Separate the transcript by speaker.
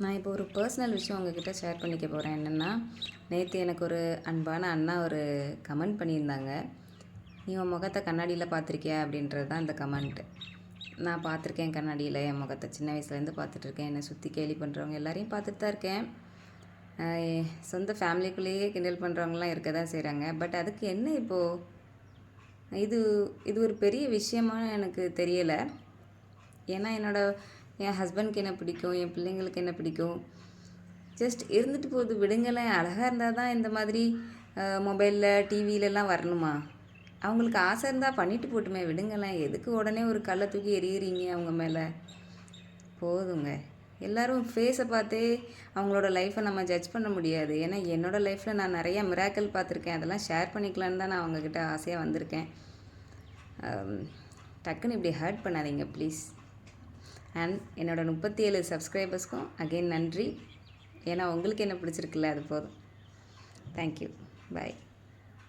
Speaker 1: நான் இப்போ ஒரு பர்சனல் விஷயம் உங்ககிட்ட ஷேர் பண்ணிக்க போகிறேன். என்னென்னா, நேற்று எனக்கு ஒரு அன்பான அண்ணா ஒரு கமெண்ட் பண்ணியிருந்தாங்க. "நீ உன் முகத்தை கண்ணாடியில் பார்த்துருக்கியா?" அப்படின்றது தான் இந்த கமெண்ட்டு. நான் பார்த்துருக்கேன் கண்ணாடியில் என் முகத்தை. சின்ன வயசுலேருந்து பார்த்துட்ருக்கேன். என்னை சுற்றி கேலி பண்ணுறவங்க எல்லாரையும் பார்த்துட்டு தான் இருக்கேன். சொந்த ஃபேமிலிக்குள்ளேயே கிண்டல் பண்ணுறவங்களாம் இருக்க தான் செய்கிறாங்க. பட் அதுக்கு என்ன இப்போது இது இது ஒரு பெரிய விஷயமா எனக்கு தெரியலை. ஏன்னா என் ஹஸ்பண்ட்க்கு என்ன பிடிக்கும், என் பிள்ளைங்களுக்கு என்ன பிடிக்கும், ஜஸ்ட் இருந்துட்டு போகுது விடுங்களேன். அழகாக இருந்தால் தான் இந்த மாதிரி மொபைலில் டிவிலெலாம் வரணுமா? அவங்களுக்கு ஆசை இருந்தால் பண்ணிட்டு போட்டுமே, விடுங்களேன். எதுக்கு உடனே ஒரு கல்லை தூக்கி எறிகிறீங்க அவங்க மேலே? போதுங்க. எல்லோரும் ஃபேஸை பார்த்தே அவங்களோட லைஃப்பை நம்ம ஜட்ஜ் பண்ண முடியாது. ஏன்னா என்னோடய லைஃப்பில் நான் நிறையா மிராக்கல் பார்த்துருக்கேன். அதெல்லாம் ஷேர் பண்ணிக்கலான்னு தான் நான் அவங்கக்கிட்ட ஆசையாக வந்திருக்கேன். டக்குன்னு இப்படி ஹர்ட் பண்ணாதீங்க ப்ளீஸ். அண்ட் என்னோடய 37 சப்ஸ்கிரைபர்ஸ்க்கும் அகெயின் நன்றி. ஏன்னா உங்களுக்கு என்ன பிடிச்சிருக்குல்ல, அது போதும். தேங்க்யூ. பாய்.